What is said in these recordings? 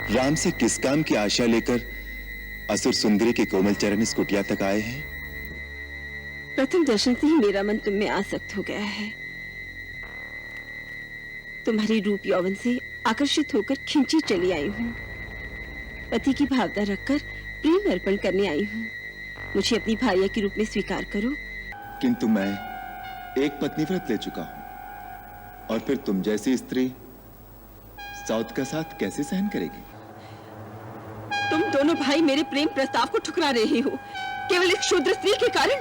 राम से किस काम की आशा लेकर असुर सुंदरी के कोमल चरण इस कुटिया तक आए हैं? प्रथम दर्शन से ही मेरा मन तुम में आसक्त हो गया है। तुम्हारी रूप यौवन से आकर्षित होकर खिंची चली आई हूँ। पति की भावना रखकर प्रेम अर्पण करने आई हूँ। मुझे अपनी भार्या के रूप में स्वीकार करो। किंतु मैं एक पत्नी व्रत ले चुका हूं, और फिर तुम जैसी स्त्री सौत का साथ कैसे सहन करेगी? तुम दोनों भाई मेरे प्रेम प्रस्ताव को ठुकरा रहे हो, केवल एक शूद्र स्त्री के कारण।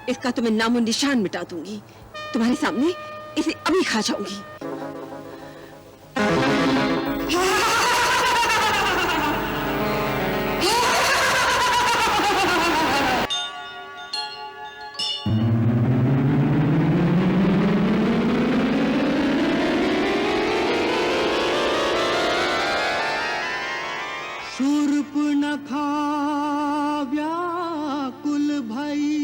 इसका तो मैं नामो निशान मिटा दूंगी। तुम्हारे सामने इसे अभी खा जाऊंगी। शूर्पणखा व्याकुल भई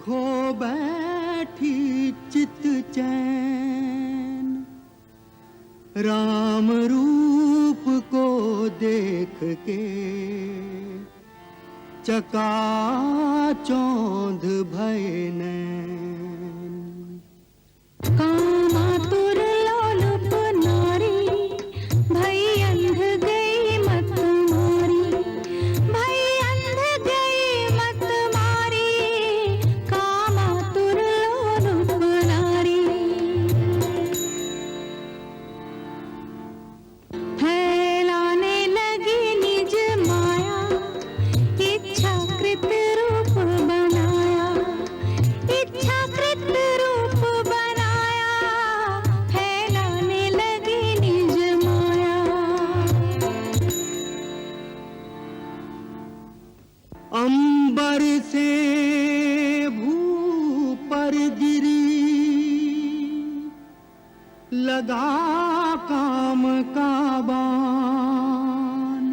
खो बैठी चित चैन। राम रूप को देख के चकाचौंध भय नैन। कामातुर लोलुप नारी भई अंध गई मत मारी, भई अंध गई मत मारी। कामातुर लोलुप नारी फैलाने लगी निज माया, इच्छाकृत रूप बनाया, इच्छाकृत रूप बनाया। फैलाने लगी निज माया। अंबर से भू पर गिरी लगा काम का बाण।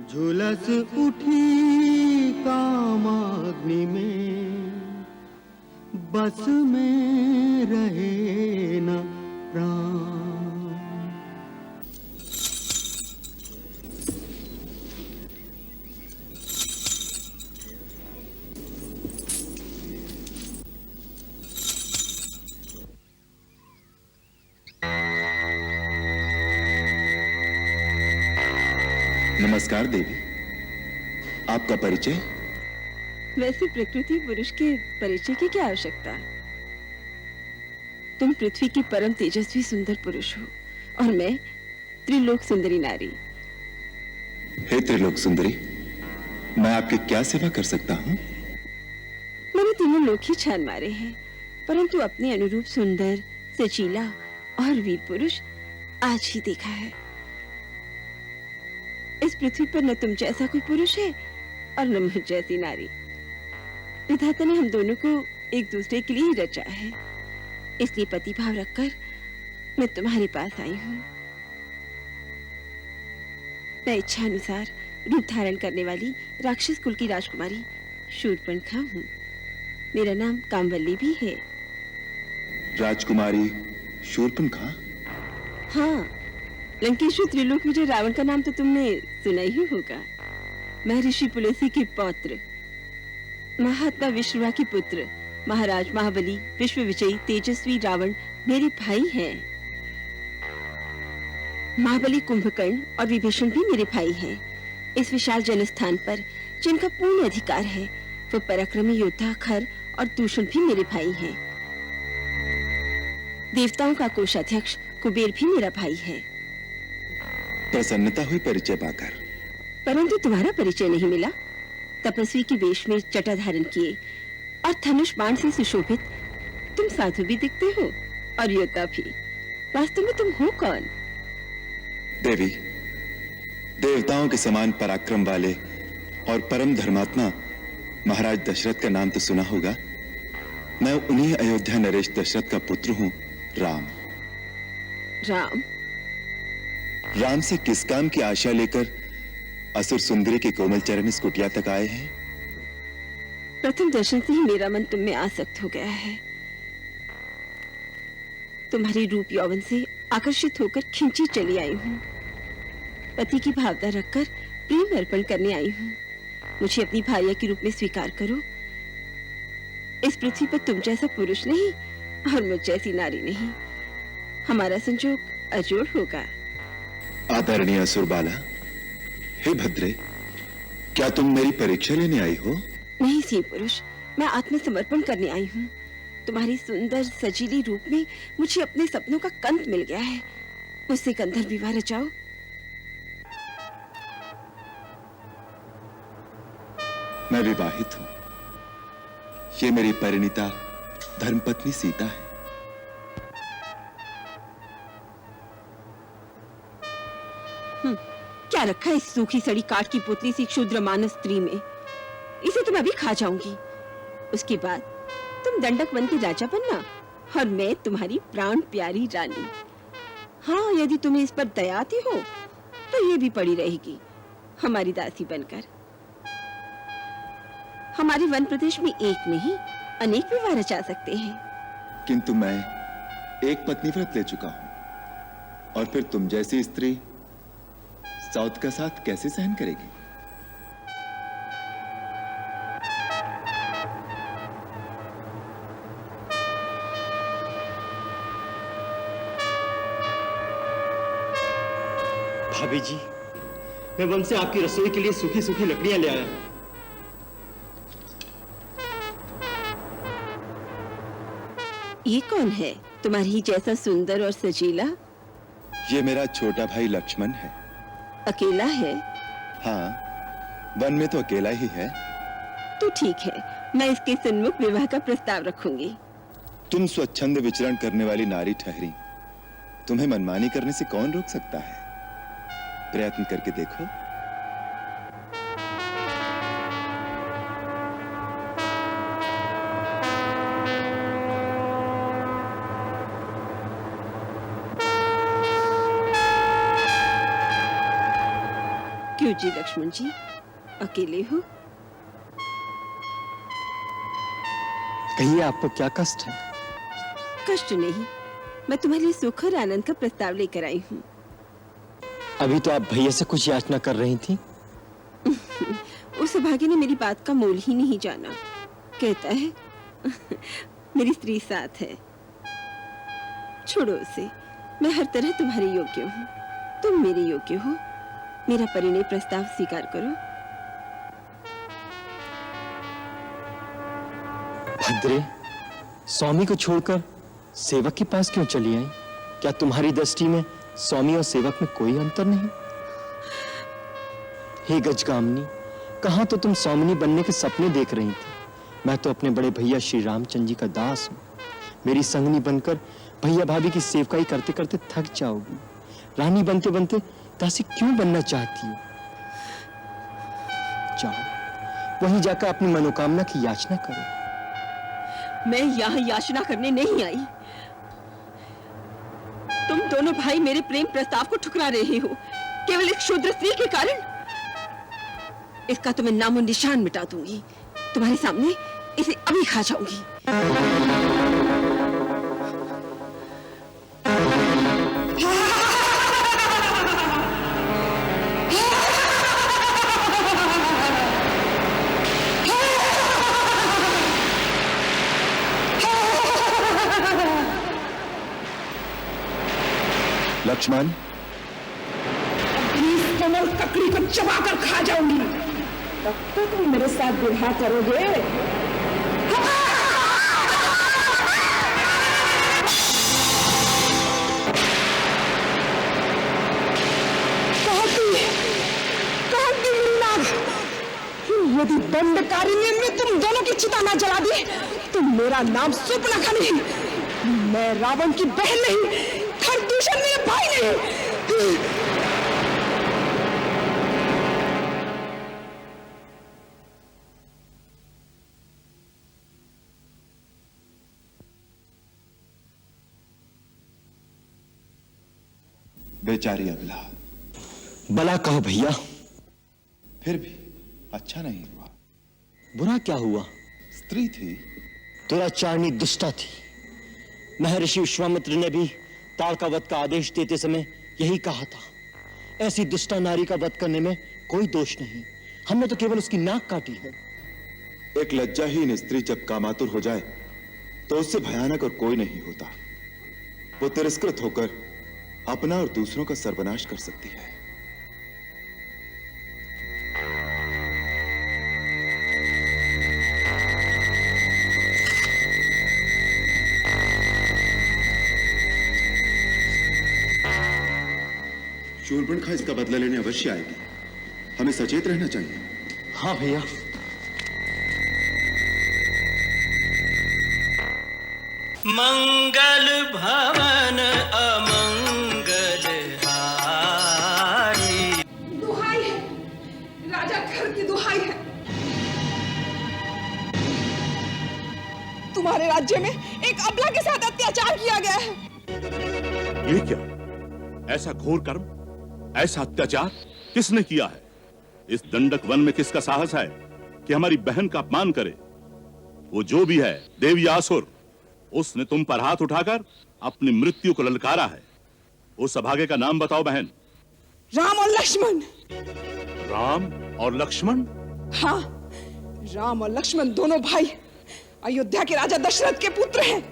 झुलस उठी कामाग्नि में बस में रहे न प्राण। नमस्कार देवी, आपका परिचय? वैसे प्रकृति पुरुष के परिचय की क्या आवश्यकता? तुम पृथ्वी की परम तेजस्वी सुंदर पुरुष हो और मैं त्रिलोक सुंदरी नारी। हे त्रिलोक सुंदरी, मैं आपकी क्या सेवा कर सकता हूँ? मैंने तीनों लोक ही छान मारे हैं, परंतु अपने अनुरूप सुंदर, सचीला और वीर पुरुष आज ही देखा है। इस पृथ्वी पर न तुम जैसा कोई पुरुष है और न मुझ जैसी नारी। विधाता ने हम दोनों को एक दूसरे के लिए ही रचा है, इसलिए पति भाव रखकर मैं तुम्हारे पास आई हूँ। मैं इच्छा अनुसार रूप धारण करने वाली राक्षस कुल की राजकुमारी शूर्पणखा हूँ। मेरा नाम कामवल्ली भी है। राजकुमारी शूर्पणखा? हाँ, लंकेश्वर त्रिलोक विजय रावण का नाम तो तुमने सुना ही होगा। महर्षि पुलस्त्य के पौत्र, महात्मा विश्ववा के पुत्र, महाराज महाबली, विश्व विजयी तेजस्वी रावण मेरे भाई हैं। महाबली, कुंभकर्ण और विभीषण भी मेरे भाई हैं। इस विशाल जनस्थान पर जिनका पूर्ण अधिकार है, वो पराक्रमी योद्धा खर और दूषण भी मेरे भाई हैं। देवताओं का कोषाध्यक्ष कुबेर भी मेरा भाई है। प्रसन्नता हुई परिचय पाकर, परंतु तुम्हारा परिचय नहीं मिला। तपस्वी के वेश में जटा धारण किए और धनुष बाण से सुशोभित तुम साधु भी दिखते हो और योद्धा भी। वास्तव में तुम हो कौन? देवी, देवताओं के समान पराक्रम वाले और परम धर्मात्मा महाराज दशरथ का नाम तो सुना होगा। मैं उन्हीं अयोध्या नरेश दशरथ का पुत्र हूँ, राम। राम? राम से किस काम की आशा लेकर असुर सुंदरी के कोमल चरण इस कुटिया तक आए हैं? प्रथम दर्शन से ही मेरा मन तुम में आसक्त हो गया है। तुम्हारी रूप यौवन से आकर्षित होकर खिंची चली आई हूँ। पति की भावना रखकर प्रेम अर्पण करने आई हूँ। मुझे अपनी भार्या के रूप में स्वीकार करो। इस पृथ्वी पर तुम जैसा पुरुष नहीं और मुझ जैसी नारी नहीं। हमारा संजोग अजोड़ होगा। आदरणीय असुरबाला, हे भद्रे, क्या तुम मेरी परीक्षा लेने आई हो? नहीं सी पुरुष, मैं आत्मसमर्पण करने आई हूँ। तुम्हारी सुंदर सजीली रूप में मुझे अपने सपनों का कंत मिल गया है। मुझसे गंधर्व विवाह रचाओ। मैं विवाहित हूं। ये मेरी परिणीता धर्मपत्नी सीता है। क्या रखा है इस सूखी सड़ी काठ की पुतली सी क्षुद्र मानस स्त्री में? इसे तो मैं अभी खा जाऊंगी। उसके बाद तुम दंडक वन के राजा बनना और मैं तुम्हारी प्राण प्यारी रानी। हाँ, यदि तुम्हें इस पर दया आती हो तो ये भी पड़ी रहेगी हमारी दासी बनकर। हमारे वन प्रदेश में एक नहीं अनेक विवाह रचा सकते हैं। किंतु मैं एक पत्नी व्रत ले चुका हूं, और फिर तुम जैसी स्त्री साउथ का साथ कैसे सहन करेगी? भाभी जी, मैं वन से आपकी रसोई के लिए सूखी सूखी लकड़ियां ले आया हूं। ये कौन है तुम्हारी ही जैसा सुंदर और सजीला? ये मेरा छोटा भाई लक्ष्मण है। अकेला है? हाँ, वन में तो अकेला ही है। तो ठीक है, मैं इसके सन्मुख विवाह का प्रस्ताव रखूंगी। तुम स्वच्छंद विचरण करने वाली नारी ठहरी, तुम्हें मनमानी करने से कौन रोक सकता है? प्रयत्न करके देखो। क्यों जी लक्ष्मण जी, अकेले हो? कहिए, आपको क्या कष्ट है? कष्ट नहीं, मैं तुम्हारे लिए सुख और आनंद का प्रस्ताव लेकर आई हूँ। अभी तो आप भैया से कुछ याचना कर रही थी। उस भाग्य ने मेरी बात का मोल ही नहीं जाना। कहता है मेरी स्त्री साथ है। छोड़ो उसे, मैं हर तरह तुम्हारे योग्य हूँ, तुम मेरे योग्य हो। मेरा परिणय प्रस्ताव स्वीकार करो। भद्रे, स्वामी को छोड़कर सेवक के पास क्यों चली आई? क्या तुम्हारी दृष्टि में स्वामी और सेवक में कोई अंतर नहीं? हे गजगामिनी, कहां तो तुम स्वामिनी बनने के सपने देख रही थी। मैं तो अपने बड़े भैया श्री रामचंद्र जी का दास हूं। मेरी संगनी बनकर भैया भाभी की सेवकाई करते करते थक जाओगी। रानी बनते बनते दासी क्यों बनना चाहती हो? जाओ, वहीं जाकर अपनी मनोकामना की याचना करो। मैं यहाँ याचना करने नहीं आई। तुम दोनों भाई मेरे प्रेम प्रस्ताव को ठुकरा रहे हो केवल एक शूद्र स्त्री के कारण। इसका तो मैं नामो निशान मिटा दूंगी। तुम्हारे सामने इसे अभी खा जाऊंगी। लक्ष्मण, इस कमल ककड़ी को चबाकर खा जाऊंगी। तब तक तुम मेरे साथ विवाह करोगे? यदि दंडकारिणी में तुम दोनों की चिता न जला दी तो मेरा नाम सुपनखा नहीं, मैं रावण की बहन नहीं, खरदूषण मेरे भाई नहीं। बेचारी अबला। भला कहो भैया। फिर भी अच्छा नहीं हुआ। बुरा क्या हुआ? स्त्री थी। दुराचारणी दुष्टा थी। महर्षि विश्वामित्र ने भी ताल का वध का आदेश देते समय यही कहा था। ऐसी दुष्टा नारी का वध करने में कोई दोष नहीं, हमने तो केवल उसकी नाक काटी है। एक लज्जाहीन स्त्री जब कामातुर हो जाए तो उससे भयानक और कोई नहीं होता। वो तिरस्कृत होकर अपना और दूसरों का सर्वनाश कर सकती है। शूर्पणखा इसका बदला लेने अवश्य आएगी, हमें सचेत रहना चाहिए। हाँ भैया। मंगल भवन अमंगल हारी। दुहाई है, राजा घर की दुहाई है। तुम्हारे राज्य में एक अबला के साथ अत्याचार किया गया है। ये क्या? ऐसा घोर कर्म, ऐसा अत्याचार किसने किया है? इस दंडक वन में किसका साहस है कि हमारी बहन का अपमान करे? वो जो भी है, देवी आसुर, उसने तुम पर हाथ उठाकर अपनी मृत्यु को ललकारा है। उस अभागे का नाम बताओ बहन। राम और लक्ष्मण। राम और लक्ष्मण? हाँ, राम और लक्ष्मण दोनों भाई अयोध्या के राजा दशरथ के पुत्र हैं,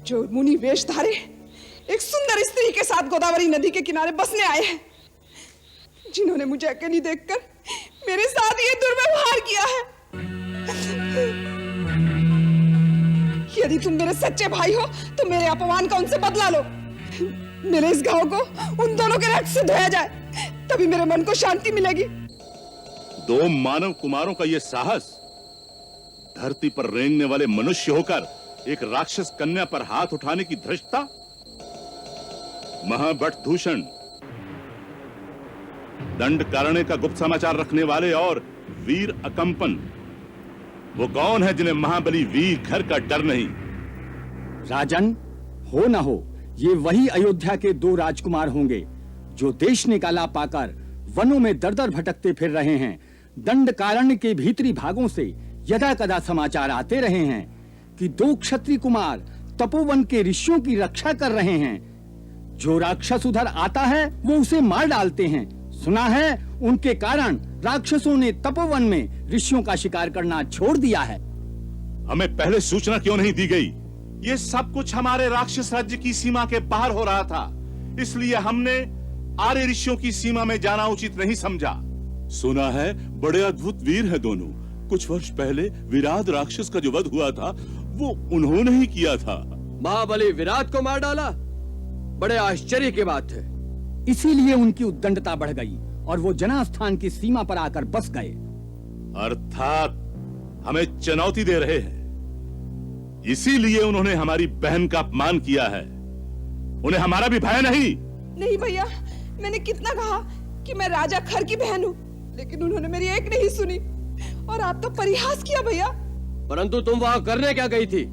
जो मुनि वेश धारे एक सुंदर स्त्री के साथ गोदावरी नदी के किनारे बसने आए हैं, जिन्होंने मुझे अकेली देखकर मेरे साथ ये दुर्व्यवहार किया है। यदि तुम मेरे सच्चे भाई हो तो मेरे अपमान का उनसे बदला लो। मेरे इस घाव को उन दोनों के रक्त से धोया जाए, तभी मेरे मन को शांति मिलेगी। दो मानव कुमारों का यह साहस, धरती पर रेंगने वाले मनुष्य होकर एक राक्षस कन्या पर हाथ उठाने की धृष्टता। महाबट दूषण, दंडकारण्य का गुप्त समाचार रखने वाले और वीर अकंपन, वो कौन है जिन्हें महाबली वीर घर का डर नहीं? राजन, हो न हो ये वही अयोध्या के दो राजकुमार होंगे जो देश निकाला पाकर वनों में दर दर भटकते फिर रहे हैं। दंडकारण्य के भीतरी भागों से यदा कदा समाचार आते रहे हैं कि दो क्षत्रिय कुमार तपोवन के ऋषियों की रक्षा कर रहे हैं। जो राक्षस उधर आता है वो उसे मार डालते हैं। सुना है उनके कारण राक्षसों ने तपोवन में ऋषियों का शिकार करना छोड़ दिया है। हमें पहले सूचना क्यों नहीं दी गई? ये सब कुछ हमारे राक्षस राज्य की सीमा के बाहर हो रहा था, इसलिए हमने आर्य ऋषियों की सीमा में जाना उचित नहीं समझा। सुना है बड़े अद्भुत वीर हैं दोनों। कुछ वर्ष पहले विराट राक्षस का जो वध हुआ था वो उन्होंने ही किया था। महाबली विराट को मार डाला? बड़े आश्चर्य की बात है। इसीलिए उनकी उद्दंडता बढ़ गई और वो जनास्थान की सीमा पर आकर बस गए। अर्थात हमें चुनौती दे रहे हैं, इसीलिए उन्होंने हमारी बहन का अपमान किया है। उन्हें हमारा भी भय नहीं? नहीं भैया, मैंने कितना कहा कि मैं राजा खर की बहन हूँ, लेकिन उन्होंने मेरी एक नहीं सुनी और आप तो परिहास किया भैया। परंतु तुम वहां करने क्या गई थी?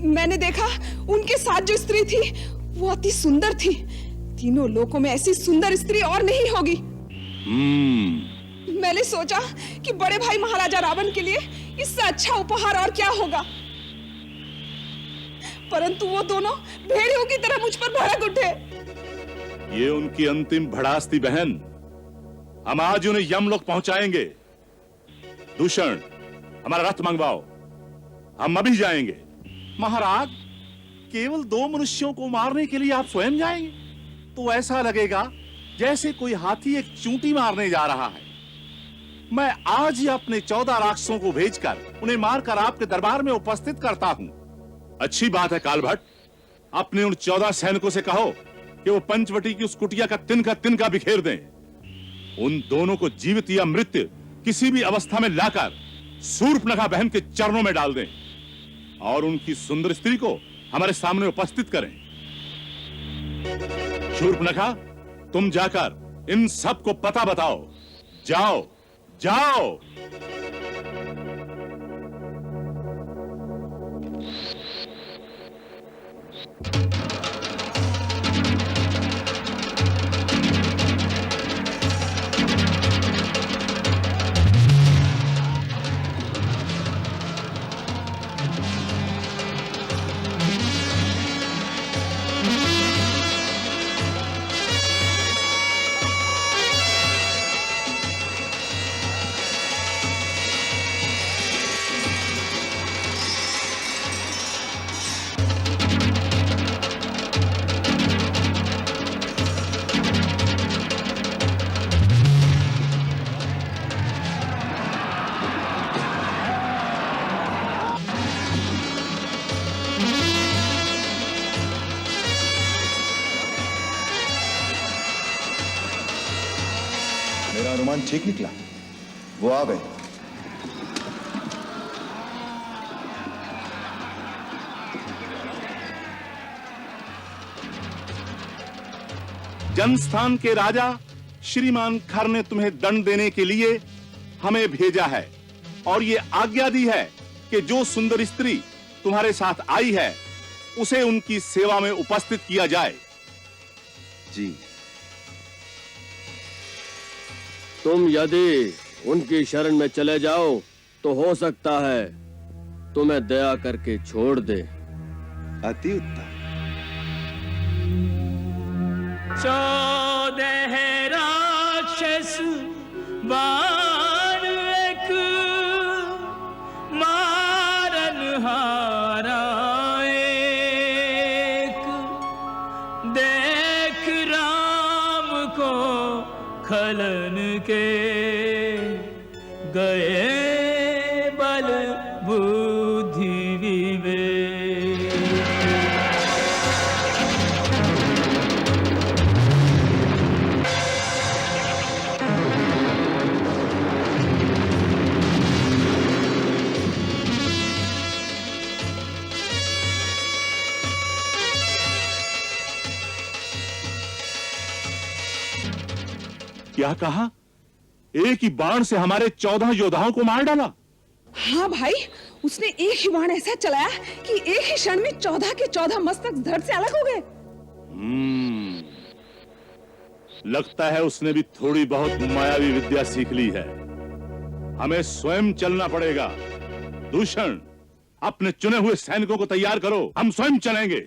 मैंने देखा उनके साथ जो स्त्री थी वो अति सुंदर थी। तीनों लोकों में ऐसी सुंदर स्त्री और नहीं होगी। मैंने सोचा कि बड़े भाई महाराजा रावण के लिए इससे अच्छा उपहार और क्या होगा, परंतु वो दोनों भेड़ियों की तरह मुझ पर भड़क उठे। ये उनकी अंतिम भड़ास थी बहन। हम आज उन्हें यमलोक पहुंचाएंगे। दूषण, हमारा रथ मंगवाओ, हम अभी जाएंगे। महाराज, केवल दो मनुष्यों को मारने के लिए आप स्वयं जाएंगे? तो ऐसा लगेगा जैसे कोई हाथी एक चूंटी मारने जा रहा है। मैं आज ही अपने 14 राक्षसों को भेजकर उन्हें मारकर आपके दरबार में उपस्थित करता हूं। अच्छी बात है कालभट्ट, अपने उन 14 सैनिकों से कहो कि वो पंचवटी की उस कुटिया का तिनका बिखेर दें। उन दोनों को जीवित या मृत किसी भी अवस्था में लाकर शूर्पणखा बहन के चरणों में डाल दें और उनकी सुंदर स्त्री को हमारे सामने उपस्थित करें। शूर्पणखा, तुम जाकर इन सब को पता बताओ। जाओ जाओ। अनुमान ठीक निकला। वो आ गए। जनस्थान के राजा श्रीमान खर ने तुम्हें दंड देने के लिए हमें भेजा है और ये आज्ञा दी है कि जो सुंदर स्त्री तुम्हारे साथ आई है उसे उनकी सेवा में उपस्थित किया जाए। जी। तुम यदि उनकी शरण में चले जाओ तो हो सकता है तुम्हें दया करके छोड़ दे। अति उत्तम। 14 राक्षस बाण एक मारन हारा एक, देख राम को खलन के गए बल बुद्धि विवेक। क्या कहा? एक ही बाण से हमारे 14 योद्धाओं को मार डाला। हाँ भाई, उसने एक ही बाण ऐसा चलाया कि एक ही क्षण में 14 के 14 मस्तक धड़ से अलग हो गए। लगता है उसने भी थोड़ी बहुत मायावी विद्या सीख ली है। हमें स्वयं चलना पड़ेगा। दूषण, अपने चुने हुए सैनिकों को तैयार करो, हम स्वयं चलेंगे।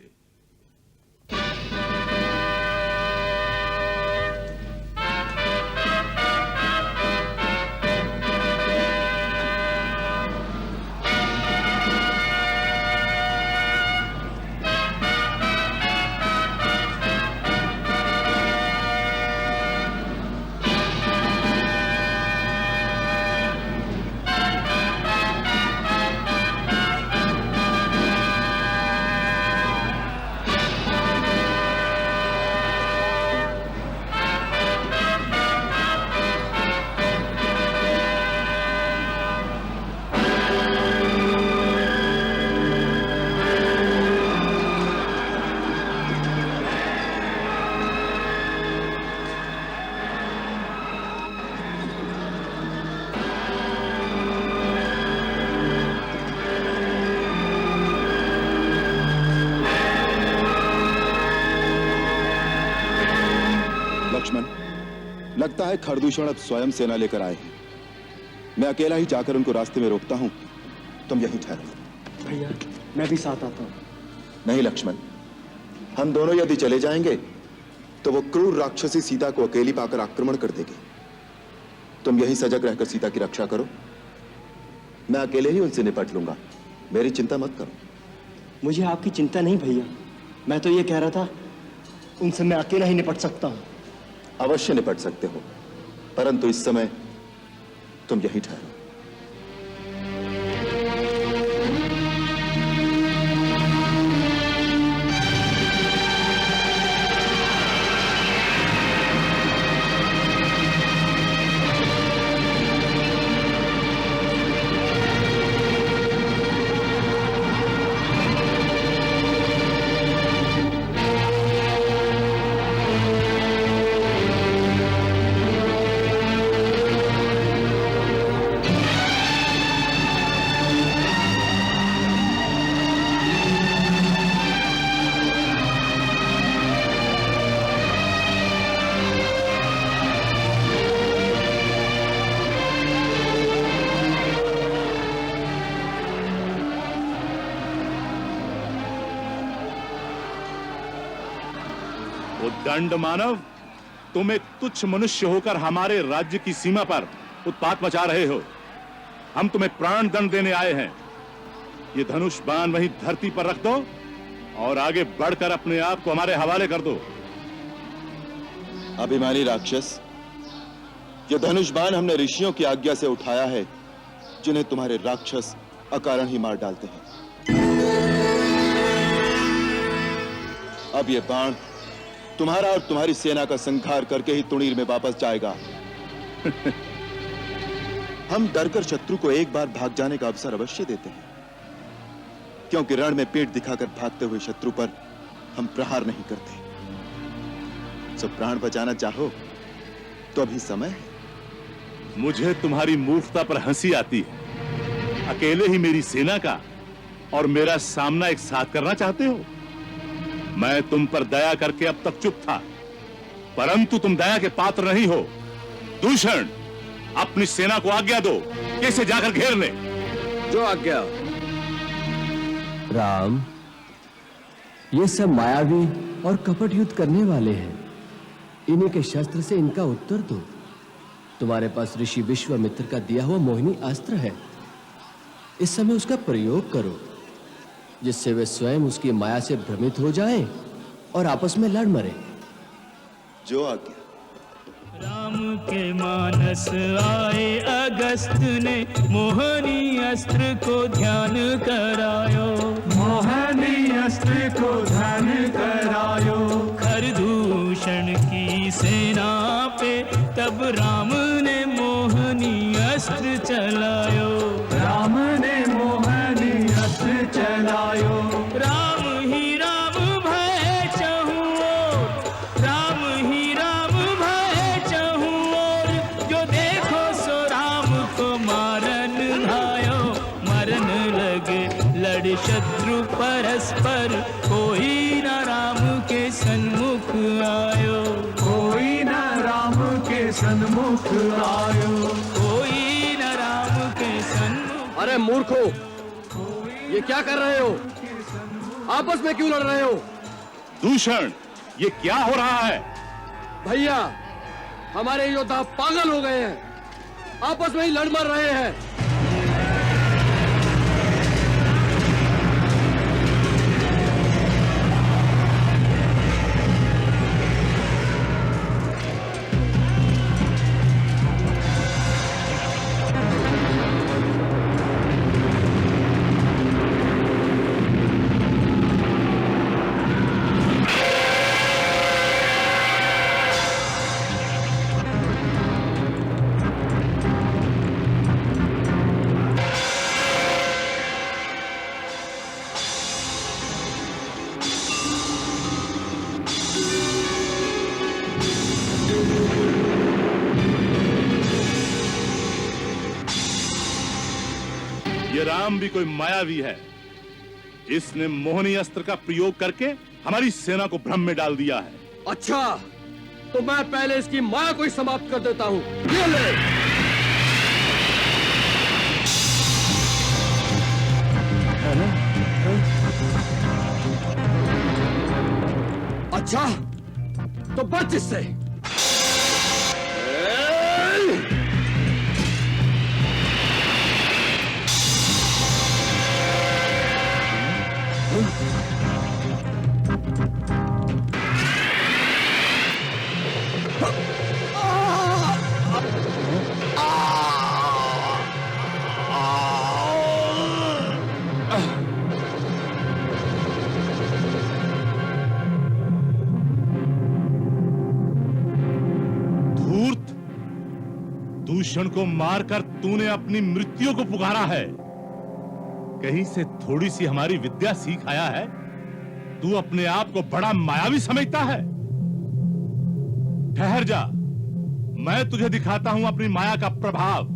लक्ष्मण, लगता है खरदूषण अब स्वयं सेना लेकर आए हैं। मैं अकेला ही जाकर उनको रास्ते में रोकता हूं, तुम यहीं ठहरो। भैया, मैं भी साथ आता हूँ। नहीं लक्ष्मण, हम दोनों यदि चले जाएंगे तो वो क्रूर राक्षसी सीता को अकेली पाकर आक्रमण कर देगी। तुम यहीं सजग रहकर सीता की रक्षा करो, मैं अकेले ही उनसे निपट लूंगा। मेरी चिंता मत करो। मुझे आपकी चिंता नहीं भैया, मैं तो ये कह रहा था उनसे मैं अकेला ही निपट सकता हूँ। अवश्य निपट सकते हो, परंतु इस समय तुम यहीं ठहरो। दंड मानव, तुम एक तुच्छ मनुष्य होकर हमारे राज्य की सीमा पर उत्पात मचा रहे हो। हम तुम्हें प्राण दंड देने आए हैं। ये धनुष बाण वहीं धरती पर रख दो और आगे बढ़कर अपने आप को हमारे हवाले कर दो। अभिमानी राक्षस, ये धनुष बाण हमने ऋषियों की आज्ञा से उठाया है, जिन्हें तुम्हारे राक्षस अकारण ही मार डालते हैं। अब ये बाण तुम्हारा और तुम्हारी सेना का संहार करके ही तुणीर में वापस जाएगा। हम डरकर शत्रु को एक बार भाग जाने का अवसर अवश्य देते हैं, क्योंकि रण में पेट दिखाकर भागते हुए शत्रु पर हम प्रहार नहीं करते। जो प्राण बचाना चाहो तो अभी समय है। मुझे तुम्हारी मूर्खता पर हंसी आती है। अकेले ही मेरी सेना का और मेरा सामना एक साथ करना चाहते हो? मैं तुम पर दया करके अब तक चुप था, परंतु तुम दया के पात्र नहीं हो। दूषण, अपनी सेना को आज्ञा दो कि इसे जाकर घेर ले। जो आज्ञा। राम, ये सब मायावी और कपट युद्ध करने वाले हैं। इन्हीं के शस्त्र से इनका उत्तर दो। तुम्हारे पास ऋषि विश्वामित्र का दिया हुआ मोहिनी अस्त्र है। इस समय उसका प्रयोग करो, जिससे वे स्वयं उसकी माया से भ्रमित हो जाएं और आपस में लड़ मरे। जो आज्ञा। राम के मानस आए अगस्त ने मोहनी अस्त्र को ध्यान करायो। मोहनी अस्त्र को ध्यान करायो। खरदूषण की सेना पे तब राम ने मोहनी अस्त्र चलायो। राम ने मोहनी अस्त्र चलायो। राम ही राम भय चहुँ ओर, राम ही राम भय चहुँ ओर। जो देखो सो राम को मारन धायो। मरन लगे लड़ शत्रु परस्पर, कोई न राम के सन्मुख आयो। कोई न राम के सन्मुख आयो। कोई न राम के सन्मुख। अरे मूर्खों, ये क्या कर रहे हो? आपस में क्यों लड़ रहे हो? दूषण, ये क्या हो रहा है? भैया, हमारे योद्धा पागल हो गए हैं, आपस में ही लड़ मर रहे हैं। ये राम भी कोई मायावी है। इसने मोहनी अस्त्र का प्रयोग करके हमारी सेना को भ्रम में डाल दिया है। अच्छा, तो मैं पहले इसकी माया को ही समाप्त कर देता हूँ। ये ले। अच्छा, तो बच इससे। धूर्त, दूषण को मारकर तूने अपनी मृत्यु को पुकारा है। कहीं से थोड़ी सी हमारी विद्या सीख आया है? तू अपने आप को बड़ा मायावी समझता है। ठहर जा, मैं तुझे दिखाता हूं अपनी माया का प्रभाव।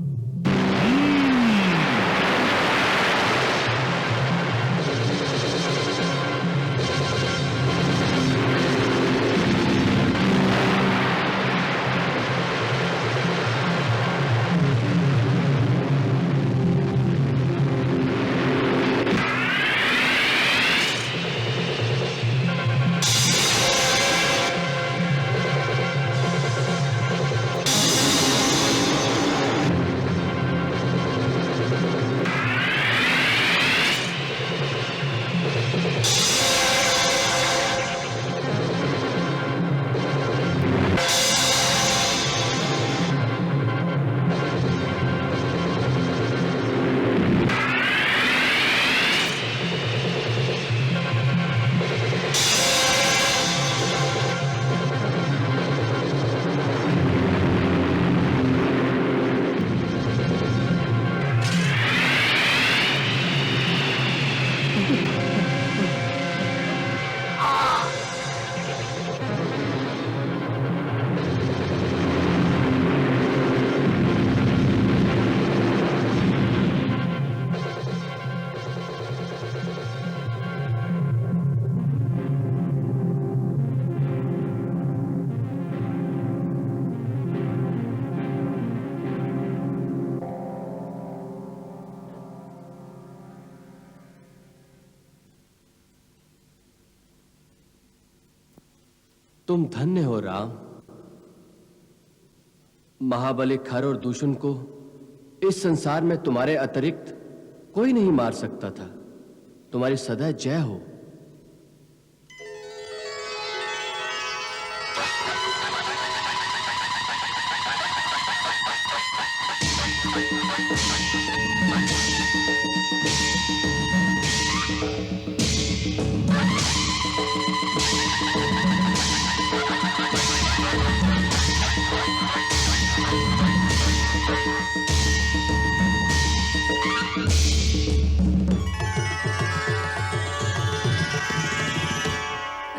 तुम धन्य हो राम। महाबली खर और दूषण को इस संसार में तुम्हारे अतिरिक्त कोई नहीं मार सकता था। तुम्हारी सदा जय हो।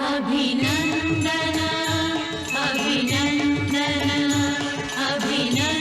अभिनंदन अभिनंदन अभिनंदन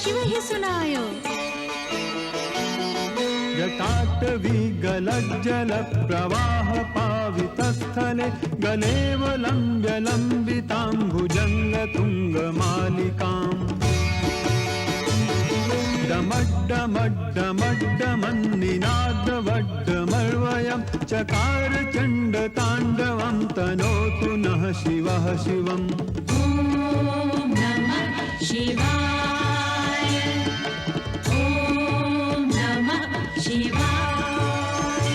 शिव ही सुनायो। जटाटवी गलज्जल प्रवाह पावितस्थले गलेव लम्ब्य लम्बितां भुजंग तुंग मालिकाम् डमड्डमड्डमड्डमन्निनादवड्डमर्वयं चकार चण्ड ताण्डवं तनोतु नः शिवः शिवम्। ॐ नमः शिवाय। ॐ नमः शिवाय।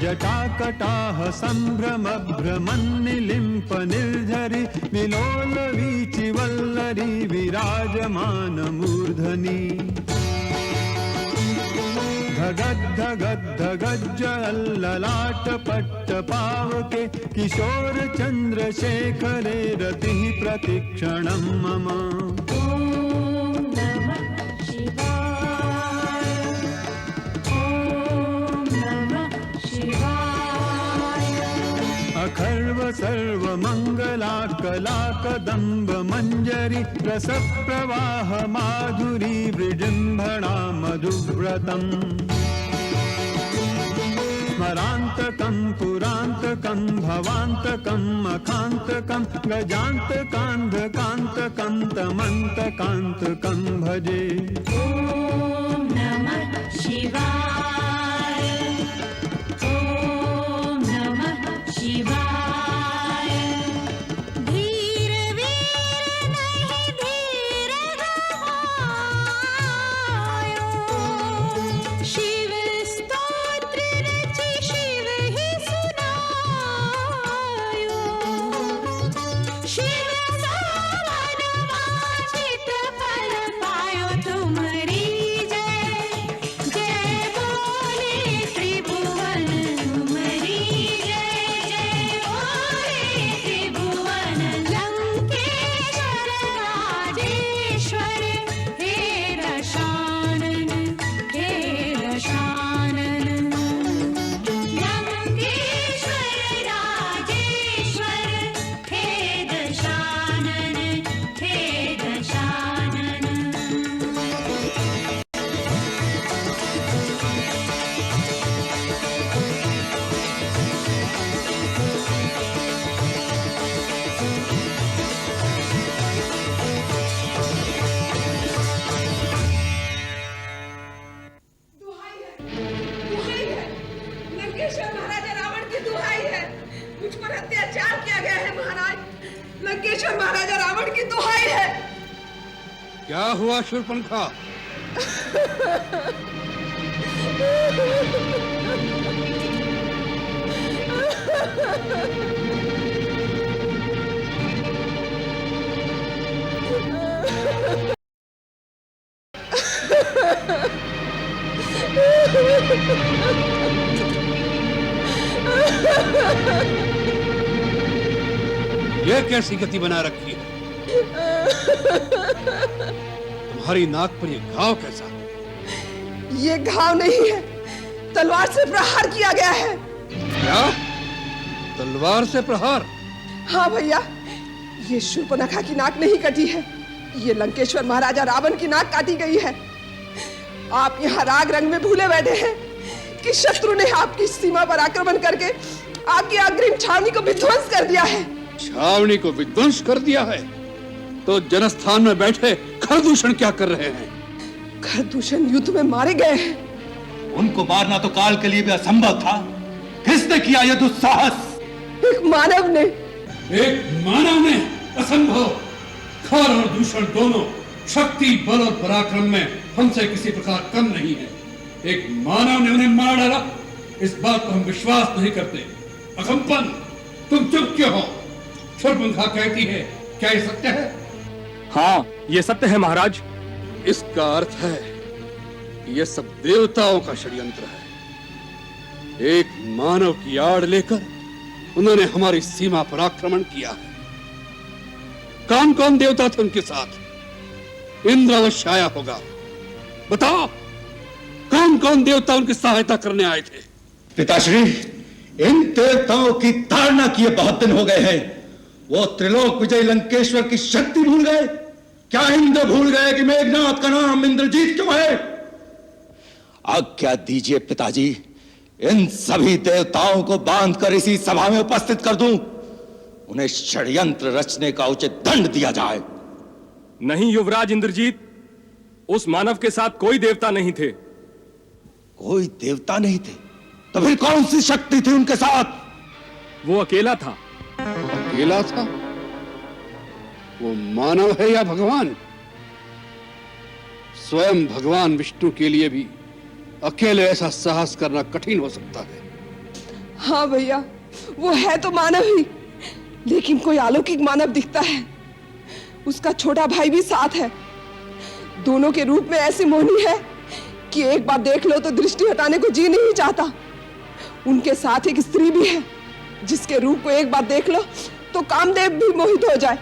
जटाकटाह सम्भ्रम भ्रमन्निलिम्प निर्झरि विलोल वीचि वल्लरी विराजमान मूर्धनि धगद्धगद्धगज्जललाट पट्ट पावके किशोर चन्द्रशेखरे रतिः प्रतिक्षणं मम। ॐ नमः शिवाय। ॐ नमः शिवाय। अखर्व सर्व मंगला कला कदम्ब मंजरी रस प्रवाह माधुरी विजृंभणा मधुव्रतम् स्मरान्तकं पुरान्तकं भवान्तकं मखान्तकं गजान्तकान्धकान्तकं तमन्तकान्तकं भजे। ॐ नमः शिवाय। ॐ नमः शिवाय। धीर वीर नहीं धीर गवायो। शिव स्तोत्र रचि शिव ही सुनायो। शिव सावन वांछित फल पायो तुम्हारी जय। जय बोले त्रिभुवन तुम्हारी जय। जय बोले त्रिभुवन लंकेश्वर राजेश्वर हे दशानन हे दशानन। लंकेश्वर राजेश्वर हे दशानन हे दशानन। दुहाई है लंकेश्वर महाराजा रावण की दुहाई है। मुझ पर अत्याचार किया गया है महाराज। लंकेश्वर महाराजा रावण की दुहाई है। क्या हुआ शूर्पणखा? ये कैसी गति बना रखी है? तुम्हारी नाक पर ये घाव कैसा? ये घाव नहीं है, तलवार से प्रहार किया गया है। क्या? तलवार से प्रहार? हाँ भैया, ये शूर्पणखा की नाक नहीं कटी है, ये लंकेश्वर महाराजा रावण की नाक काटी गई है। आप यहाँ राग रंग में भूले बैठे हैं कि शत्रु ने आपकी सीमा पर आक्रमण करके आपकी अग्रिम छावनी को विध्वंस कर दिया है। छावनी को विध्वंस कर दिया है? तो जनस्थान में बैठे खरदूषण क्या कर रहे हैं? खरदूषण युद्ध में मारे गए हैं। उनको मारना तो काल के लिए भी असंभव था। किसने किया यह दुस्साहस? एक मानव ने। एक मानव ने? असंभव। खर और दूषण दोनों शक्ति, बल और पराक्रम में हमसे किसी प्रकार कम नहीं है। एक मानव ने उन्हें मार डाला, इस बात पर हम विश्वास नहीं करते। अकंपन, तुम चुप क्यों हो? शूर्पणखा कहती है, क्या ये सत्य है? हाँ, ये सत्य है महाराज। इसका अर्थ है कि यह सब देवताओं का षड्यंत्र है। एक मानव की आड़ लेकर उन्होंने हमारी सीमा पर आक्रमण किया है। कौन कौन देवता थे उनके साथ? इंद्र अवश्य आया होगा। बताओ, कौन कौन देवता उनकी सहायता करने आए थे? पिताश्री, इन देवताओं की ताड़ना किए बहुत दिन हो गए हैं। वो त्रिलोक विजय लंकेश्वर की शक्ति भूल गए। क्या इंद्र भूल गए कि मेघनाथ का नाम इंद्रजीत क्यों है? आज्ञा दीजिए पिताजी, इन सभी देवताओं को बांधकर इसी सभा में उपस्थित कर दूं। उन्हें षड्यंत्र रचने का उचित दंड दिया जाए। नहीं युवराज इंद्रजीत, उस मानव के साथ कोई देवता नहीं थे। कोई देवता नहीं थे? तो फिर कौन सी शक्ति थी उनके साथ? वो अकेला था। अकेला था? वो मानव है या भगवान? स्वयं भगवान विष्णु के लिए भी अकेले ऐसा साहस करना कठिन हो सकता है। हाँ भैया, वो है तो मानव ही, लेकिन कोई अलौकिक मानव दिखता है। उसका छोटा भाई भी साथ है। दोनों के रूप में ऐसी मोहनी है कि एक बार देख लो तो दृष्टि हटाने को जी नहीं चाहता। उनके साथ एक स्त्री भी है जिसके रूप को एक बार देख लो तो कामदेव भी मोहित हो जाए।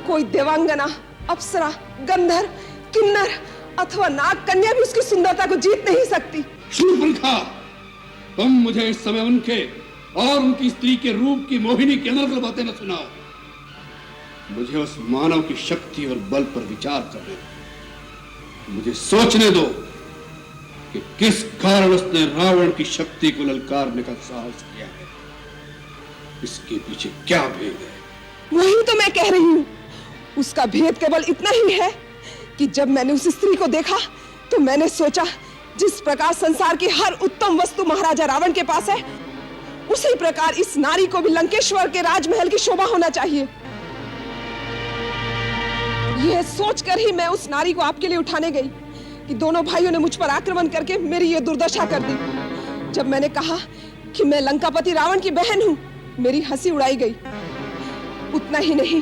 कोई देवांगना, अप्सरा, गंधर्व, किन्नर अथवा नाग कन्या भी उसकी सुंदरता को जीत नहीं सकती। शूर्पणखा, तुम मुझे इस समय उनके और उनकी स्त्री के रूप की मोहिनी की अनर्गल बातें न सुनाओ। मुझे उस मानव की शक्ति और बल पर विचार करने दो। मुझे सोचने दो कि किस कारण उसने रावण की शक्ति को ललकारने का साहस किया है। इसके पीछे क्या भेद है? वही तो मैं कह रही हूँ। उसका भेद केवल इतना ही है कि जब मैंने उस स्त्री को देखा तो मैंने सोचा जिस प्रकार संसार की हर उत्तम वस्तु महाराजा रावण के पास है, उसी प्रकार इस नारी को भी लंकेश्वर के राजमहल की शोभा होना चाहिए। यह सोचकर ही मैं उस नारी को आपके लिए उठाने गई कि दोनों भाइयों ने मुझ पर आक्रमण करके मेरी ये दुर्दशा कर दी। जब मैंने कहा कि मैं लंकापति रावण की बहन हूँ, मेरी हंसी उड़ाई गई। उतना ही नहीं,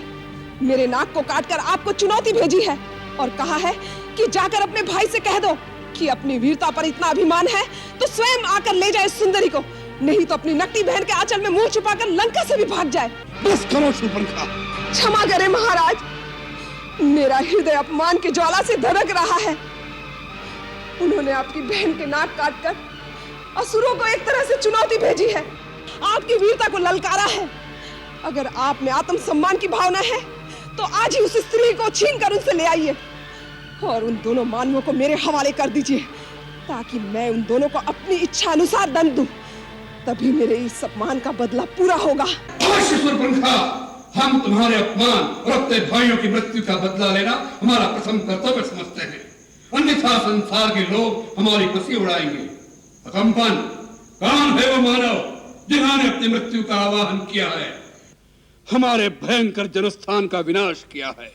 मेरे नाक को काटकर आपको चुनौती भेजी है और कहा है कि जाकर अपने भाई से कह दो कि अपनी वीरता पर इतना अभिमान है तो स्वयं आकर ले जाए सुंदरी को, नहीं तो अपनी नकटी बहन के आंचल में मुंह छुपाकर लंका से भी भाग जाए। बस करो शूर्पणखा। क्षमा करें महाराज, मेरा हृदय अपमान की ज्वाला से धड़क रहा है। उन्होंने आपकी बहन के नाक काटकर असुरों को एक तरह से चुनौती भेजी है, आपकी वीरता को ललकारा है। अगर आप में आत्मसम्मान की भावना है तो आज ही उस स्त्री को छीनकर उनसे ले आइए और उन दोनों मानवों को मेरे हवाले कर दीजिए ताकि मैं उन दोनों को अपनी इच्छा अनुसार दंड दूं। तभी मेरे इस अपमान का बदला पूरा होगा। हम तुम्हारे अपमान और अपने भाइयों की मृत्यु का बदला लेना हमारा प्रथम कर्तव्य समझते हैं, अन्यथा संसार के लोग हमारी हंसी उड़ाएंगे। अकंपन, कौन है वो मानव जिन्होंने अपनी मृत्यु का आवाहन किया है, हमारे भयंकर जनस्थान का विनाश किया है?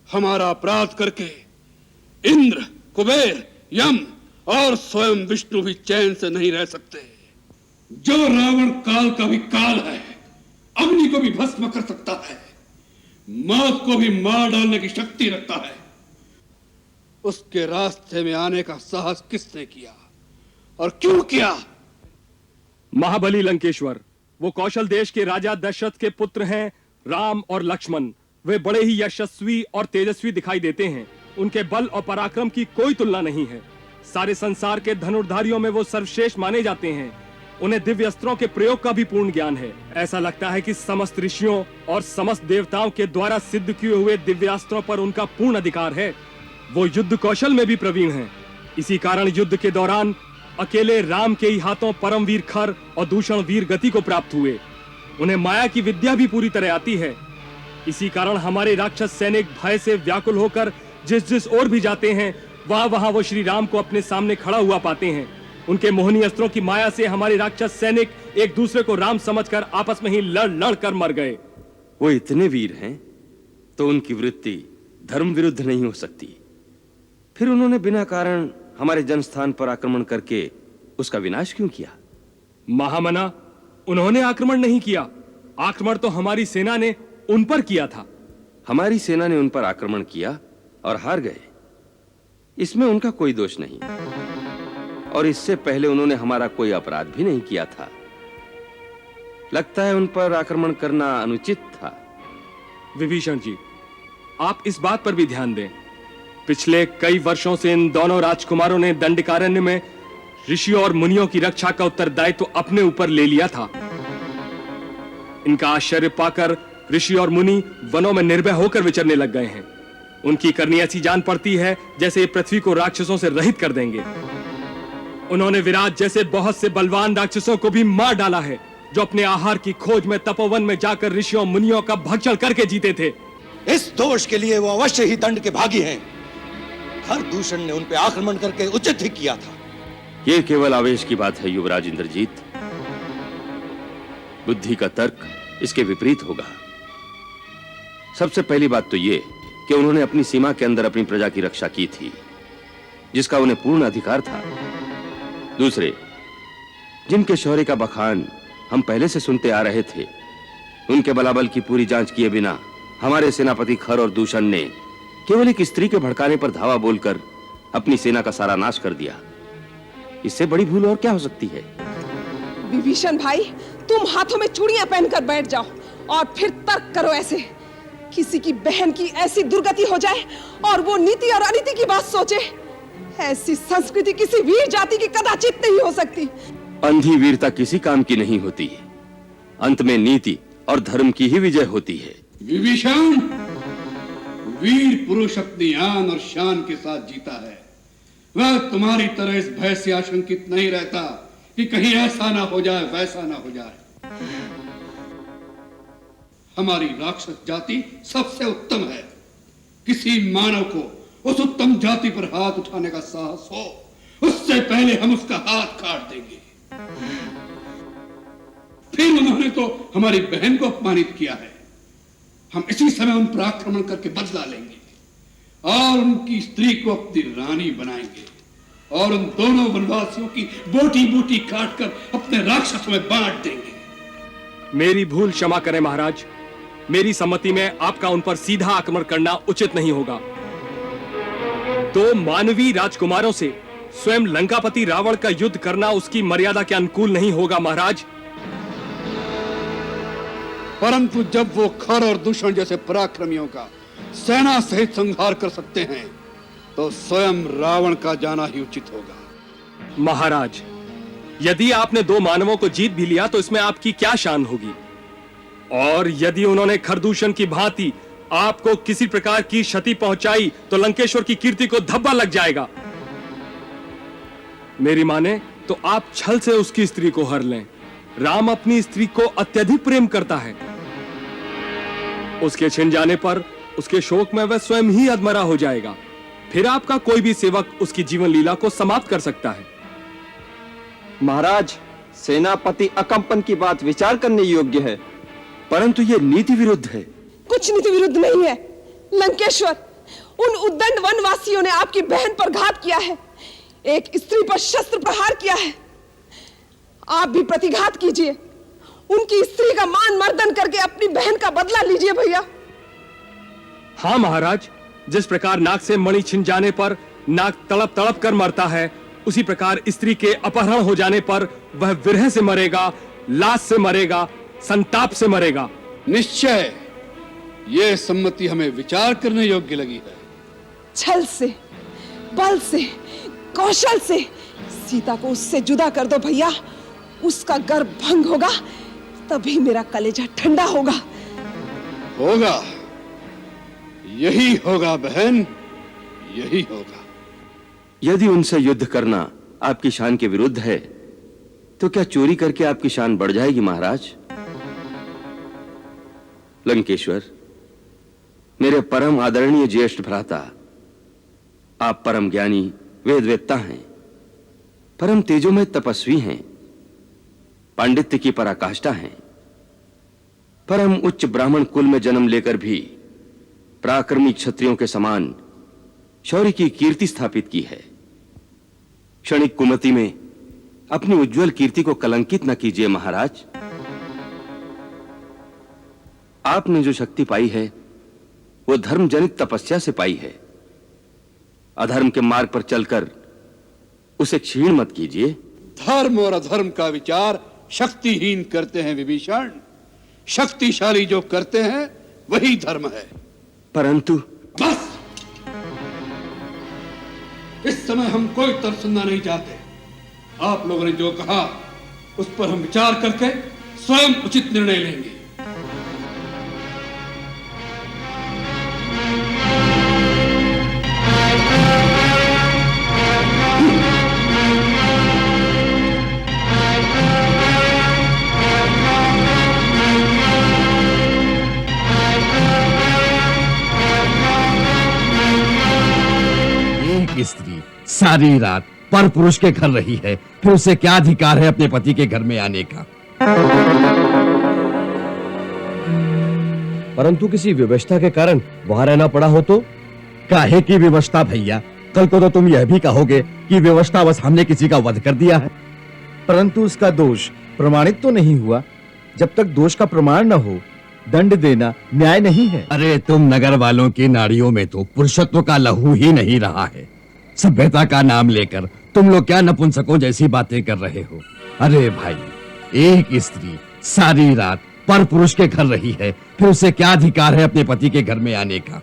हमारा अपराध करके इंद्र, कुबेर, यम और स्वयं विष्णु भी चैन से नहीं रह सकते। जो रावण काल का भी काल है, अग्नि को भी भस्म कर सकता है, मौत को भी मार डालने की शक्ति रखता है, उसके रास्ते में आने का साहस किसने किया और क्यों किया? महाबली लंकेश्वर, वो कौशल देश के राजा दशरथ के पुत्र हैं राम और लक्ष्मण। वे बड़े ही यशस्वी और तेजस्वी दिखाई देते हैं। उनके बल और पराक्रम की कोई तुलना नहीं है। सारे संसार के धनुर्धारियों में वो सर्वश्रेष्ठ माने जाते हैं। उन्हें दिव्य अस्त्रों के प्रयोग का भी पूर्ण ज्ञान है। ऐसा लगता है कि समस्त ऋषियों और समस्त देवताओं के द्वारा सिद्ध किए हुए दिव्यास्त्रों पर उनका पूर्ण अधिकार है। वो युद्ध कौशल में भी प्रवीण हैं। इसी कारण युद्ध के दौरान अकेले राम के ही हाथों परमवीर खर और दूषण वीर गति को प्राप्त हुए। उन्हें माया की विद्या भी पूरी तरह आती है। इसी कारण हमारे राक्षस सैनिक भय से व्याकुल होकर जिस जिस ओर भी जाते हैं, वहां वहां वो श्री राम को अपने सामने खड़ा हुआ पाते हैं। उनके मोहनी अस्त्रों की माया से हमारे राक्षस सैनिक एक दूसरे को राम समझकर आपस में ही लड़ लड़ कर मर गए। वो इतने वीर हैं तो उनकी वृत्ति धर्म विरुद्ध नहीं हो सकती। फिर उन्होंने बिना कारण हमारे जनस्थान पर आक्रमण करके उसका विनाश क्यों किया? महामना, उन्होंने आक्रमण नहीं किया। आक्रमण तो हमारी सेना ने उन पर किया था। हमारी सेना ने उन पर आक्रमण किया और हार गए, इसमें उनका कोई दोष नहीं। और इससे पहले उन्होंने हमारा कोई अपराध भी नहीं किया था। लगता है उन पर आक्रमण करना अनुचित था। विभीषण जी, आप इस बात पर भी ध्यान दें। पिछले कई वर्षों से इन दोनों राजकुमारों ने दंडकारण्य में ऋषियों और मुनियों की रक्षा का उत्तरदायित्व अपने ऊपर ले लिया था। इनका आश्चर्य पाकर ऋषि और मुनि वनों में निर्भय होकर विचरने लग गए हैं। उनकी करनी ऐसी जान पड़ती है जैसे ये पृथ्वी को राक्षसों से रहित कर देंगे। उन्होंने विराट जैसे बहुत से बलवान राक्षसों को भी मार डाला है, जो अपने आहार की खोज में तपोवन में जाकर ऋषियों मुनियों का भक्षण करके जीते थे। इस दोष के लिए वो अवश्य ही दंड के भागी हैं। खरदूषण ने उन पे आक्रमण करके उचित ही किया था। ये केवल आवेश की बात है युवराज इंद्रजीत। बुद्धि का तर्क इसके विपरीत होगा। सबसे पहली बात तो ये कि उन्होंने अपनी सीमा के अंदर अपनी प्रजा की रक्षा की थी, जिसका उन्हें पूर्ण अधिकार था। दूसरे, जिनके शौर्य का बखान हम पहले से सुनते आ रहे थे, उनके बलाबल की पूरी जांच किए बिना हमारे सेनापति खर और दूषण ने केवल एक स्त्री के भड़काने पर धावा बोलकर अपनी सेना का सारा नाश कर दिया। इससे बड़ी भूल और क्या हो सकती है? विभीषण भाई, तुम हाथों में चूड़ियां पहनकर बैठ जाओ और फिर तर्क करो। ऐसे किसी की बहन की ऐसी दुर्गति हो जाए और वो नीति और अनीति की बात सोचे, ऐसी संस्कृति किसी वीर जाति की कदाचित नहीं हो सकती। अंधी वीरता किसी काम की नहीं होती। अंत में नीति और धर्म की ही विजय होती है। विभीषण, वीर पुरुष अपनी आन और शान के साथ जीता है। वह तुम्हारी तरह इस भय से आशंकित नहीं रहता कि कहीं ऐसा ना हो जाए, वैसा ना हो जाए। हमारी राक्षस जाति सबसे उत्तम है। किसी मानव को उस उत्तम जाति पर हाथ उठाने का साहस हो, उससे पहले हम उसका हाथ काट देंगे। फिर उन्होंने तो हमारी बहन को अपमानित किया है। हम इसी समय उन पर आक्रमण करके बदला लेंगे और उनकी स्त्री को अपनी रानी बनाएंगे और उन दोनों वनवासियों की बोटी बोटी काटकर अपने राक्षसों में बांट देंगे। मेरी भूल क्षमा करें महाराज। मेरी सम्मति में आपका उन पर सीधा आक्रमण करना उचित नहीं होगा। तो मानवीय राजकुमारों से स्वयं लंकापति रावण का युद्ध करना उसकी मर्यादा के अनुकूल नहीं होगा महाराज। परंतु जब वो खर और दूषण जैसे पराक्रमियों का सेना सहित संहार कर सकते हैं, तो स्वयं रावण का जाना ही उचित होगा। महाराज, यदि आपने दो मानवों को जीत भी लिया तो इसमें आपकी क्या शान होगी? और यदि उन्होंने खरदूषण की भांति आपको किसी प्रकार की क्षति पहुंचाई तो लंकेश्वर की कीर्ति को धब्बा लग जाएगा। मेरी माने तो आप छल से उसकी स्त्री को हर लें। राम अपनी स्त्री को अत्यधिक प्रेम करता है। उसके छिन जाने पर उसके शोक में वह स्वयं ही अधमरा हो जाएगा। फिर आपका कोई भी सेवक उसकी जीवन लीला को समाप्त कर सकता है। महाराज, सेनापति अकंपन की बात विचार करने योग्य है, परंतु यह नीति विरुद्ध है। कुछ नीति विरुद्ध नहीं है। लंकेश्वर, उन उद्दंड वनवासियों ने आपकी बहन पर घात किया है, एक स्त्री पर शस्त्र प्रहार किया है। आप भी प्रतिघात कीजिए, उनकी स्त्री का मान मर्दन करके अपनी बहन का बदला लीजिए भैया। हाँ महाराज, जिस प्रकार नाक से मणि छिन जाने पर नाक तड़प तड़प कर मरता है, उसी प्रकार स्त्री के अपहरण हो जाने पर वह विरह से मरेगा, लाश से मरेगा, संताप से मरेगा। निश्चय यह सम्मति हमें विचार करने योग्य लगी है। छल से, बल से, कौशल से सीता को उससे जुदा कर दो भैया। उसका गर्भ भंग होगा, तभी मेरा कलेजा ठंडा होगा। होगा, यही होगा बहन, यही होगा। यदि उनसे युद्ध करना आपकी शान के विरुद्ध है, तो क्या चोरी करके आपकी शान बढ़ जाएगी महाराज? लंकेश्वर, मेरे परम आदरणीय ज्येष्ठ भ्राता, आप परम ज्ञानी वेदवेत्ता हैं, परम तेजोमय तपस्वी हैं, पांडित्य की पराकाष्ठा हैं, परम उच्च ब्राह्मण कुल में जन्म लेकर भी पराक्रमी क्षत्रियों के समान शौर्य की कीर्ति स्थापित की है। क्षणिक कुमति में अपनी उज्जवल कीर्ति को कलंकित न कीजिए महाराज। आपने जो शक्ति पाई है वो धर्म जनित तपस्या से पाई है। अधर्म के मार्ग पर चलकर उसे क्षीण मत कीजिए। धर्म और अधर्म का विचार शक्तिहीन करते हैं विभीषण। शक्तिशाली जो करते हैं वही धर्म है। परंतु बस, इस समय हम कोई तर्क सुनना नहीं चाहते। आप लोगों ने जो कहा उस पर हम विचार करके स्वयं उचित निर्णय लेंगे। एक स्त्री सारी रात पर पुरुष के घर रही है, फिर उसे क्या अधिकार है अपने पति के घर में आने का? परंतु किसी व्यवस्था के कारण वहां रहना पड़ा हो तो? काहे की व्यवस्था भैया? कल को तो तुम यह भी कहोगे कि व्यवस्थावश हमने किसी का वध कर दिया है। परंतु उसका दोष प्रमाणित तो नहीं हुआ। जब तक दोष का प्रमाण न हो, दंड देना न्याय नहीं है। अरे तुम नगर वालों की नाड़ियों में तो पुरुषत्व का लहू ही नहीं रहा है। सभ्यता का नाम लेकर तुम लोग क्या नपुंसकों जैसी बातें कर रहे हो? अरे भाई, एक स्त्री सारी रात पर पुरुष के घर रही है, फिर उसे क्या अधिकार है अपने पति के घर में आने का?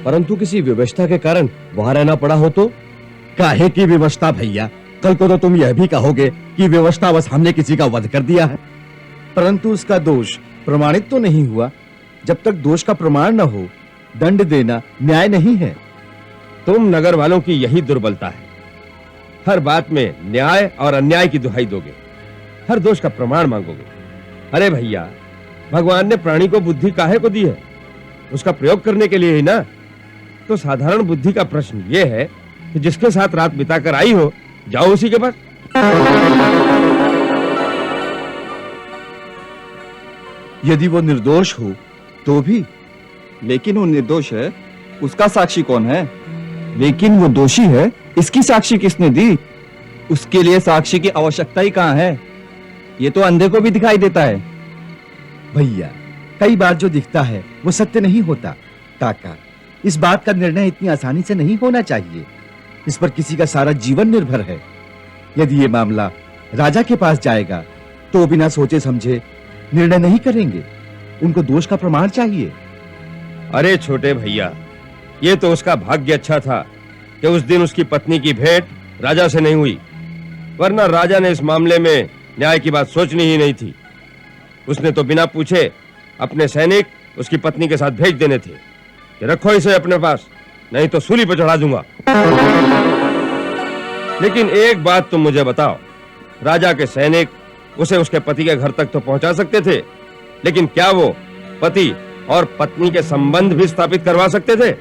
परंतु किसी व्यवस्था के कारण वहां रहना पड़ा हो तो? काहे की व्यवस्था भैया? कल को तो तुम यह भी कहोगे कि व्यवस्थावश हमने किसी का वध कर दिया है। परंतु उसका दोष प्रमाणित तो नहीं हुआ। जब तक दोष का प्रमाण न हो, दंड देना न्याय नहीं है। तुम नगर वालों की यही दुर्बलता है। हर बात में न्याय और अन्याय की दुहाई दोगे, हर दोष का प्रमाण मांगोगे। अरे भैया, भगवान ने प्राणी को बुद्धि काहे को दी है? उसका प्रयोग करने के लिए ही ना। तो साधारण बुद्धि का प्रश्न यह है कि जिसके साथ रात बिताकर आई हो, जाओ उसी के पास। यदि वो निर्दोष हो तो भी। लेकिन वो निर्दोष है, उसका साक्षी कौन है? लेकिन वो दोषी है, इसकी साक्षी किसने दी? उसके लिए साक्षी की आवश्यकता ही कहाँ है? ये तो अंधे को भी दिखाई देता है। भैया, कई बार जो दिखता है वो सत्य नहीं होता। काका, इस बात का निर्णय इतनी आसानी से नहीं होना चाहिए। इस पर किसी का सारा जीवन निर्भर है। यदि ये मामला राजा के पास जाएगा तो बिना सोचे समझे निर्णय नहीं करेंगे। उनको दोष का प्रमाण चाहिए। अरे छोटे भैया, ये तो उसका भाग्य अच्छा था कि उस दिन उसकी पत्नी की भेंट राजा से नहीं हुई, वरना राजा ने इस मामले में न्याय की बात सोचनी ही नहीं थी। उसने तो बिना पूछे अपने सैनिक उसकी पत्नी के साथ भेज देने थे कि रखो इसे अपने पास, नहीं तो सूली पर चढ़ा दूंगा। लेकिन एक बात तुम मुझे बताओ, राजा के सैनिक उसे उसके पति के घर तक तो पहुंचा सकते थे, लेकिन क्या वो पति और पत्नी के संबंध भी स्थापित करवा सकते थे?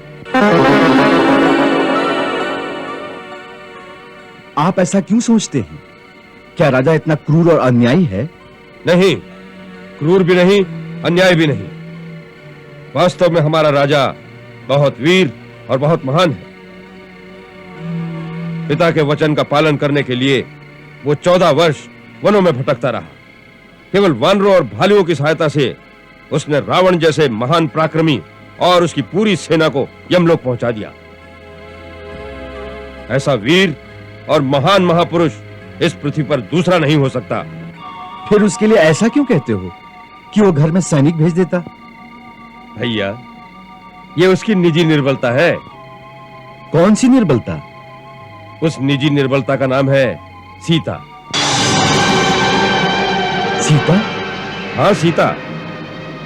आप ऐसा क्यों सोचते हैं? क्या राजा इतना क्रूर और अन्यायी है? नहीं, क्रूर भी नहीं, अन्याय भी नहीं। वास्तव में हमारा राजा बहुत वीर और बहुत महान है। पिता के वचन का पालन करने के लिए वो 14 वर्ष वनों में भटकता रहा। केवल वानरों और भालुओं की सहायता से उसने रावण जैसे महान पराक्रमी और उसकी पूरी सेना को यमलोक पहुंचा दिया। ऐसा वीर और महान महापुरुष इस पृथ्वी पर दूसरा नहीं हो सकता। फिर उसके लिए ऐसा क्यों कहते हो कि वो घर में सैनिक भेज देता? भैया, ये उसकी निजी निर्बलता है। कौन सी निर्बलता? उस निजी निर्बलता का नाम है सीता। सीता? हाँ, सीता।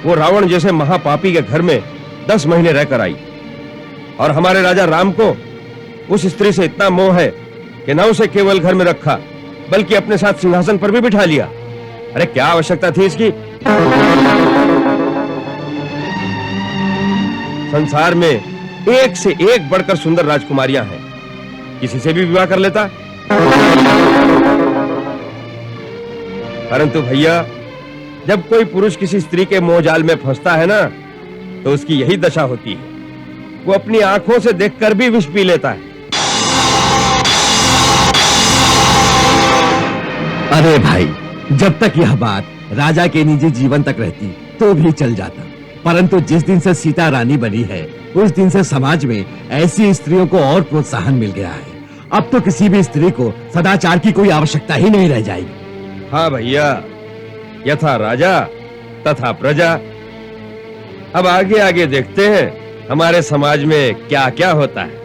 वो रावण जैसे महापापी के घर में 10 महीने रहकर आई, और हमारे राजा राम को उस स्त्री से इतना मोह है कि न उसे केवल घर में रखा, बल्कि अपने साथ सिंहासन पर भी बिठा लिया। अरे क्या आवश्यकता थी इसकी? संसार में एक से एक बढ़कर सुंदर राजकुमारियां हैं, किसी से भी विवाह कर लेता। परंतु भैया, जब कोई पुरुष किसी स्त्री के मोहजाल में फंसता है ना, तो उसकी यही दशा होती है। वो अपनी आंखों से देखकर भी विष पी लेता है। अरे भाई, जब तक यह बात राजा के निजी जीवन तक रहती तो भी चल जाता, परंतु जिस दिन से सीता रानी बनी है, उस दिन से समाज में ऐसी स्त्रियों को और प्रोत्साहन मिल गया है। अब तो किसी भी स्त्री को सदाचार की कोई आवश्यकता ही नहीं रह जाएगी। हाँ भैया, यथा राजा तथा प्रजा। अब आगे आगे देखते हैं हमारे समाज में क्या क्या होता है।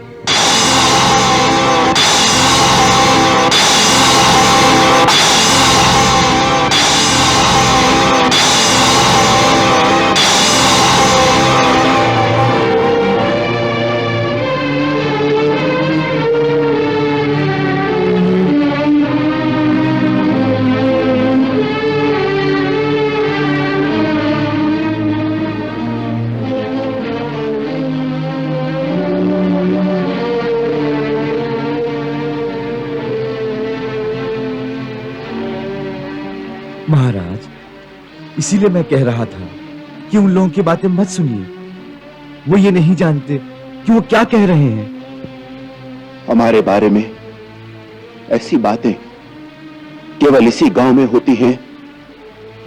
इसीलिए मैं कह रहा था कि उन लोगों की बातें मत सुनिए। वो ये नहीं जानते कि वो क्या कह रहे हैं। हमारे बारे में ऐसी बातें केवल इसी गांव में होती हैं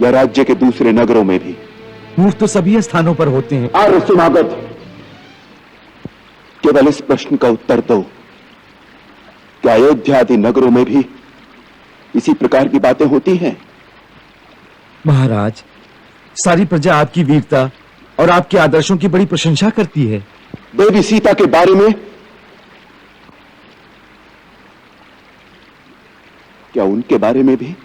या राज्य के दूसरे नगरों में भी? मूर्ख तो सभी स्थानों पर होते हैं। आर्य सुनागत, केवल इस प्रश्न का उत्तर दो, क्या अयोध्या आदि नगरों में भी इसी प्रकार की बातें होती हैं? महाराज, सारी प्रजा आपकी वीरता और आपके आदर्शों की बड़ी प्रशंसा करती है। देवी सीता के बारे में क्या उनके बारे में भी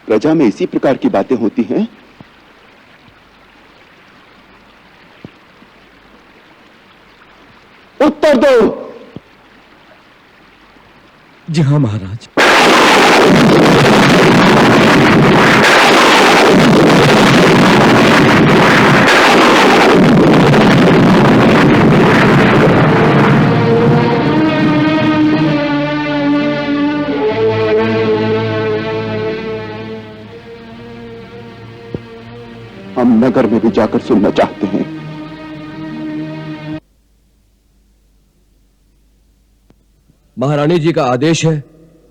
प्रजा में इसी प्रकार की बातें होती हैं? उत्तर दो। जी हाँ महाराज। हम नगर में भी जाकर सुनना चाहते हैं। महारानी जी का आदेश है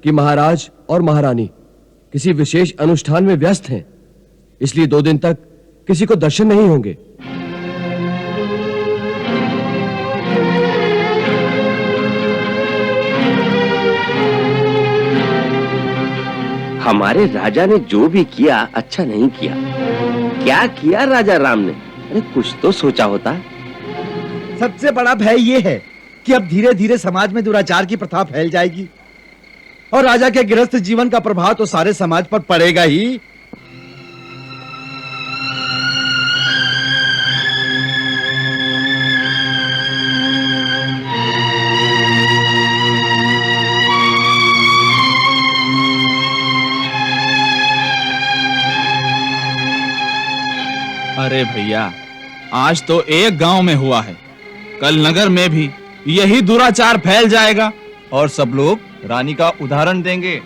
कि महाराज और महारानी किसी विशेष अनुष्ठान में व्यस्त हैं, इसलिए 2 दिन तक किसी को दर्शन नहीं होंगे। हमारे राजा ने जो भी किया अच्छा नहीं किया। क्या किया राजा राम ने? अरे कुछ तो सोचा होता। सबसे बड़ा भय ये है कि अब धीरे धीरे समाज में दुराचार की प्रथा फैल जाएगी और राजा के गृहस्थ जीवन का प्रभाव तो सारे समाज पर पड़ेगा ही। अरे भैया, आज तो एक गांव में हुआ है, कल नगर में भी यही दुराचार फैल जाएगा और सब लोग रानी का उदाहरण देंगे।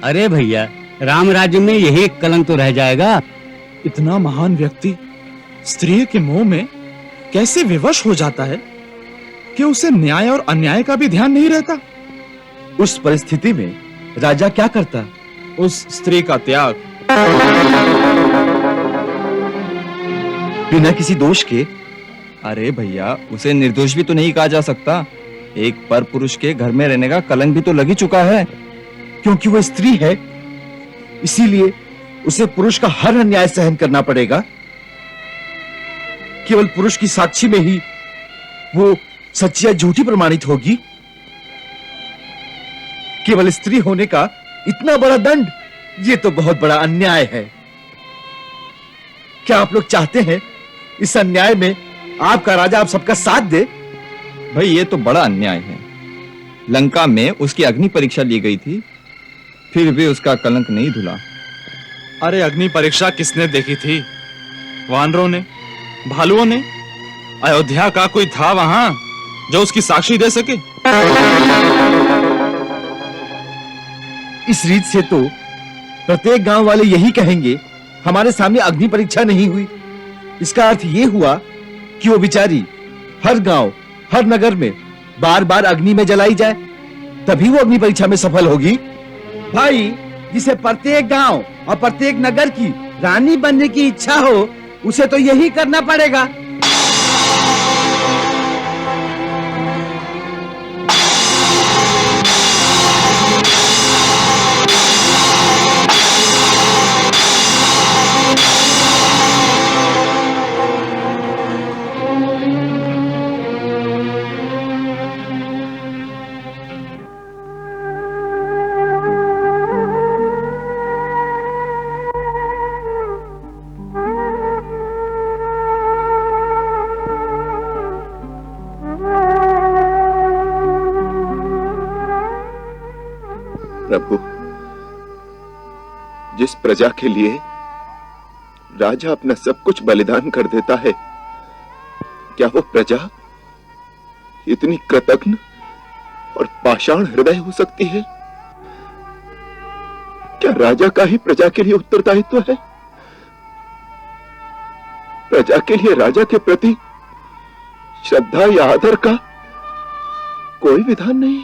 अरे भैया, राम राज्य में यही कलंक तो रह जाएगा। इतना महान व्यक्ति स्त्री के मोह में कैसे विवश हो जाता है कि उसे न्याय और अन्याय का भी ध्यान नहीं रहता। उस परिस्थिति में राजा क्या करता? उस स्त्री का त्याग। बिना किसी दोष के? अरे भैया, उसे निर्दोष भी तो नहीं कहा जा सकता। एक पर पुरुष के घर में रहने का कलंक भी तो लग ही चुका है। क्योंकि वह स्त्री है, इसीलिए उसे पुरुष का हर अन्याय सहन करना पड़ेगा। केवल पुरुष की साक्षी में ही वो सच्ची या झूठी प्रमाणित होगी। केवल स्त्री होने का इतना बड़ा दंड, ये तो बहुत बड़ा अन्याय है। क्या आप लोग चाहते हैं इस अन्याय में आपका राजा आप सबका साथ दे? भाई, ये तो बड़ा अन्याय है। लंका में उसकी अग्नि परीक्षा ली गई थी, फिर भी उसका कलंक नहीं धुला। अरे अग्नि परीक्षा किसने देखी थी? वानरों ने, भालुओं ने? अयोध्या का कोई था वहां जो उसकी साक्षी दे सके? इस रीत से तो प्रत्येक गांव वाले यही कहेंगे, हमारे सामने अग्नि परीक्षा नहीं हुई। इसका अर्थ ये हुआ कि वो बेचारी हर गांव, हर नगर में बार बार अग्नि में जलाई जाए, तभी वो अग्नि परीक्षा में सफल होगी। भाई, जिसे प्रत्येक गांव और प्रत्येक नगर की रानी बनने की इच्छा हो, उसे तो यही करना पड़ेगा। प्रभु, जिस प्रजा के लिए राजा अपना सब कुछ बलिदान कर देता है, क्या वो प्रजा इतनी कृतघ्न और पाषाण हृदय हो सकती है? क्या राजा का ही प्रजा के लिए उत्तरदायित्व है? प्रजा के लिए राजा के प्रति श्रद्धा या आदर का कोई विधान नहीं।